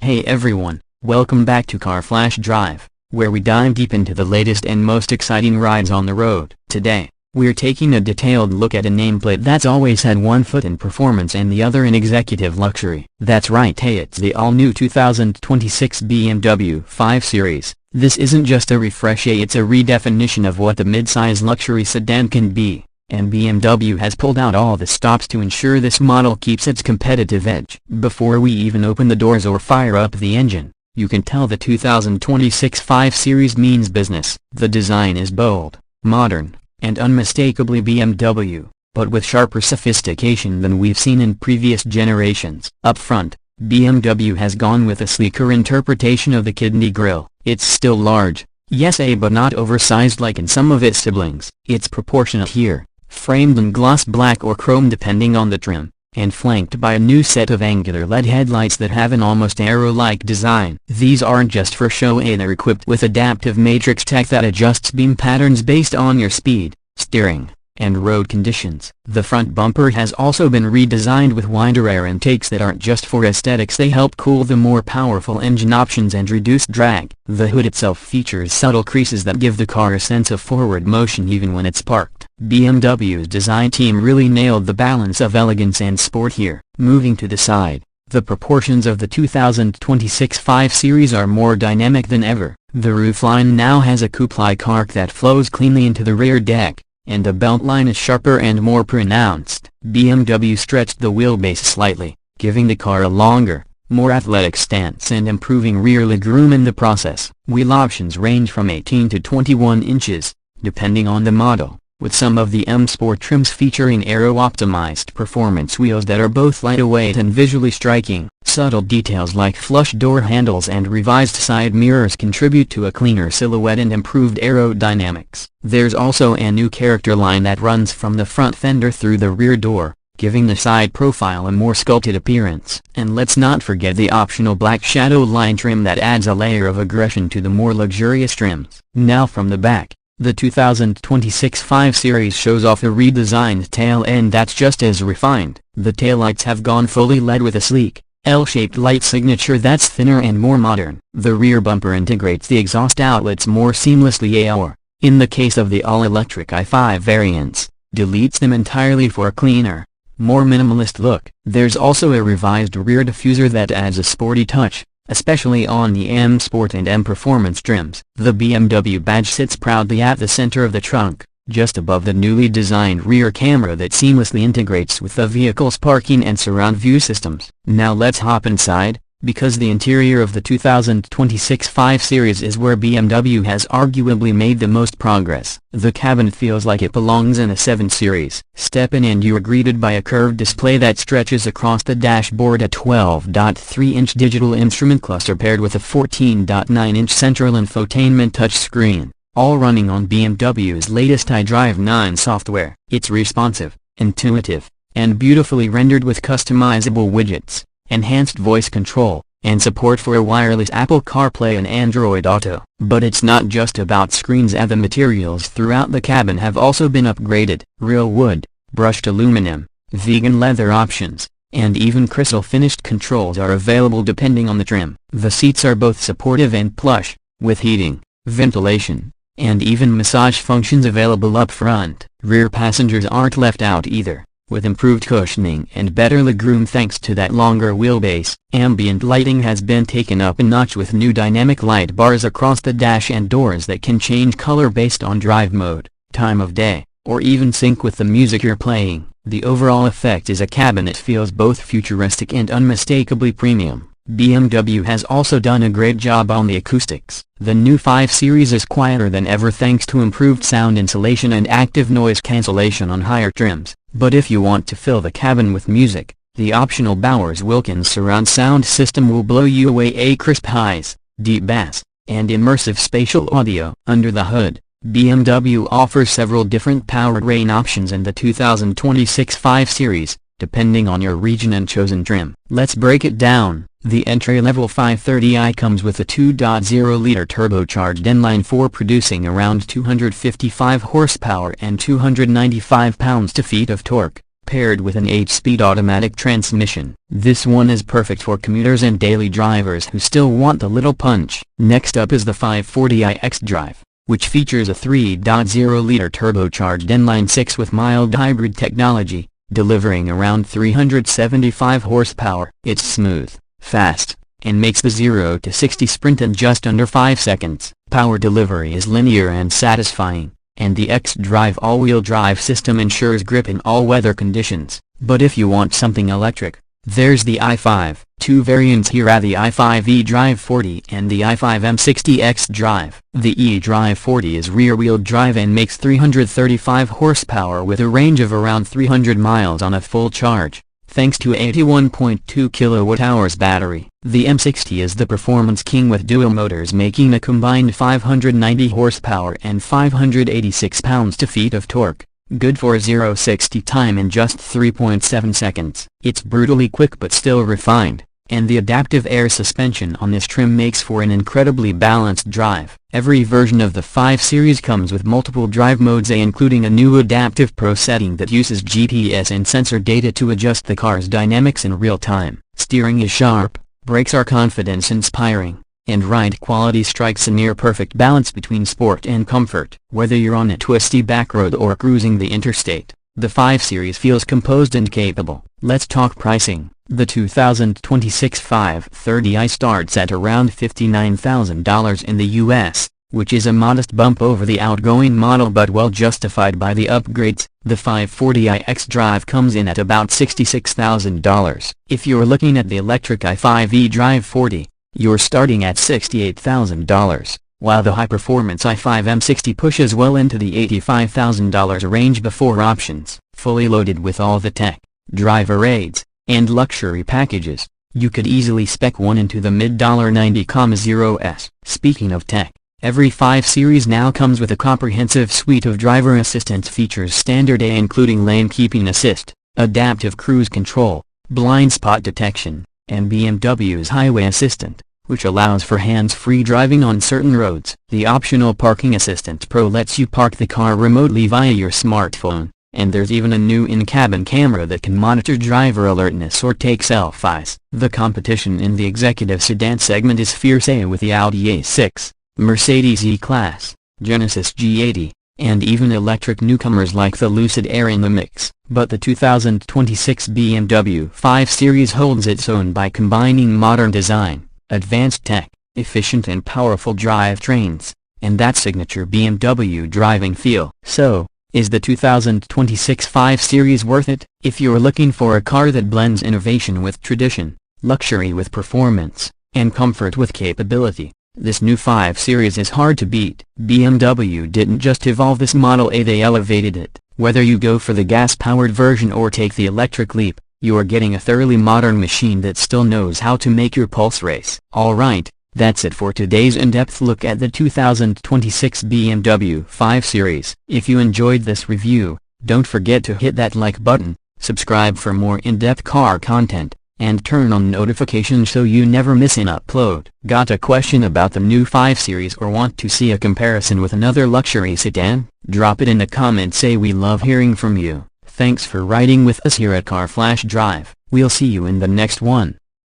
Hey everyone, welcome back to Car Flash Drive, where we dive deep into the latest and most exciting rides on the road. Today, we're taking a detailed look at a nameplate that's always had one foot in performance and the other in executive luxury. That's right, hey, it's the all-new 2026 BMW 5 Series. This isn't just a refresh, it's a redefinition of what the mid-size luxury sedan can be. And BMW has pulled out all the stops to ensure this model keeps its competitive edge. Before we even open the doors or fire up the engine, you can tell the 2026 5 Series means business. The design is bold, modern, and unmistakably BMW, but with sharper sophistication than we've seen in previous generations. Up front, BMW has gone with a sleeker interpretation of the kidney grille. It's still large, yes, but not oversized like in some of its siblings. It's proportionate here, framed in gloss black or chrome depending on the trim, and flanked by a new set of angular LED headlights that have an almost arrow-like design. These aren't just for show, they're equipped with adaptive matrix tech that adjusts beam patterns based on your speed, steering, and road conditions. The front bumper has also been redesigned with wider air intakes that aren't just for aesthetics, they help cool the more powerful engine options and reduce drag. The hood itself features subtle creases that give the car a sense of forward motion even when it's parked. BMW's design team really nailed the balance of elegance and sport here. Moving to the side, the proportions of the 2026 5 Series are more dynamic than ever. The roofline now has a coupe-like arc that flows cleanly into the rear deck, and the beltline is sharper and more pronounced. BMW stretched the wheelbase slightly, giving the car a longer, more athletic stance and improving rear legroom in the process. Wheel options range from 18 to 21 inches, depending on the model, with some of the M Sport trims featuring aero-optimized performance wheels that are both lightweight and visually striking. Subtle details like flush door handles and revised side mirrors contribute to a cleaner silhouette and improved aerodynamics. There's also a new character line that runs from the front fender through the rear door, giving the side profile a more sculpted appearance. And let's not forget the optional black shadow line trim that adds a layer of aggression to the more luxurious trims. Now from the back, the 2026 5 Series shows off a redesigned tail end that's just as refined. The taillights have gone fully LED with a sleek, L-shaped light signature that's thinner and more modern. The rear bumper integrates the exhaust outlets more seamlessly, or, in the case of the all-electric i5 variants, deletes them entirely for a cleaner, more minimalist look. There's also a revised rear diffuser that adds a sporty touch, especially on the M Sport and M Performance trims. The BMW badge sits proudly at the center of the trunk, just above the newly designed rear camera that seamlessly integrates with the vehicle's parking and surround view systems. Now let's hop inside, because the interior of the 2026 5 Series is where BMW has arguably made the most progress. The cabin feels like it belongs in a 7 Series. Step in and you're greeted by a curved display that stretches across the dashboard, a 12.3-inch digital instrument cluster paired with a 14.9-inch central infotainment touchscreen, all running on BMW's latest iDrive 9 software. It's responsive, intuitive, and beautifully rendered with customizable widgets, enhanced voice control, and support for a wireless Apple CarPlay and Android Auto. But it's not just about screens, the materials throughout the cabin have also been upgraded. Real wood, brushed aluminum, vegan leather options, and even crystal-finished controls are available depending on the trim. The seats are both supportive and plush, with heating, ventilation, and even massage functions available up front. Rear passengers aren't left out either, with improved cushioning and better legroom thanks to that longer wheelbase. Ambient lighting has been taken up a notch with new dynamic light bars across the dash and doors that can change color based on drive mode, time of day, or even sync with the music you're playing. The overall effect is a cabin that feels both futuristic and unmistakably premium. BMW has also done a great job on the acoustics. The new 5 Series is quieter than ever thanks to improved sound insulation and active noise cancellation on higher trims. But if you want to fill the cabin with music, the optional Bowers Wilkins surround sound system will blow you away. A crisp highs, deep bass, and immersive spatial audio. Under the hood, BMW offers several different powertrain options in the 2026 5 Series, depending on your region and chosen trim. Let's break it down. The entry-level 530i comes with a 2.0-liter turbocharged inline-4 producing around 255 horsepower and 295 pounds-feet of torque, paired with an 8-speed automatic transmission. This one is perfect for commuters and daily drivers who still want the little punch. Next up is the 540i xDrive, which features a 3.0-liter turbocharged inline-6 with mild hybrid technology, delivering around 375 horsepower. It's smooth, fast, and makes the 0 to 60 sprint in just under 5 seconds. Power delivery is linear and satisfying, and the xDrive all-wheel drive system ensures grip in all weather conditions. But if you want something electric, there's the i5. Two variants here are the i5 eDrive 40 and the i5 M60 xDrive. The eDrive 40 is rear-wheel drive and makes 335 horsepower with a range of around 300 miles on a full charge, thanks to 81.2 kWh battery. The M60 is the performance king with dual motors making a combined 590 horsepower and 586 pounds-feet of torque, good for 0-60 time in just 3.7 seconds. It's brutally quick but still refined, and the adaptive air suspension on this trim makes for an incredibly balanced drive. Every version of the 5 Series comes with multiple drive modes, including a new Adaptive Pro setting that uses GPS and sensor data to adjust the car's dynamics in real time. Steering is sharp, brakes are confidence-inspiring, and ride quality strikes a near-perfect balance between sport and comfort. Whether you're on a twisty back road or cruising the interstate, the 5 Series feels composed and capable. Let's talk pricing. The 2026 530i starts at around $59,000 in the US, which is a modest bump over the outgoing model but well justified by the upgrades. The 540i xDrive comes in at about $66,000. If you're looking at the electric i5 eDrive 40, you're starting at $68,000, while the high-performance i5 M60 pushes well into the $85,000 range before options. Fully loaded with all the tech, driver aids, and luxury packages, you could easily spec one into the mid-$90,000s. Speaking of tech, every 5 Series now comes with a comprehensive suite of driver assistance features standard A, including lane keeping assist, adaptive cruise control, blind spot detection, and BMW's Highway Assistant, which allows for hands-free driving on certain roads. The optional Parking Assistant Pro lets you park the car remotely via your smartphone, and there's even a new in-cabin camera that can monitor driver alertness or take selfies. The competition in the executive sedan segment is fierce, with the Audi A6, Mercedes E-Class, Genesis G80, and even electric newcomers like the Lucid Air in the mix. But the 2026 BMW 5 Series holds its own by combining modern design, advanced tech, efficient and powerful drivetrains, and that signature BMW driving feel. So, is the 2026 5 Series worth it? If you're looking for a car that blends innovation with tradition, luxury with performance, and comfort with capability, this new 5 Series is hard to beat. BMW didn't just evolve this Model A, they elevated it. Whether you go for the gas-powered version or take the electric leap, you are getting a thoroughly modern machine that still knows how to make your pulse race. Alright, that's it for today's in-depth look at the 2026 BMW 5 Series. If you enjoyed this review, don't forget to hit that like button, subscribe for more in-depth car content, and turn on notifications so you never miss an upload. Got a question about the new 5 Series or want to see a comparison with another luxury sedan? Drop it in the comments. We love hearing from you. Thanks for riding with us here at Car Flash Drive. We'll see you in the next one.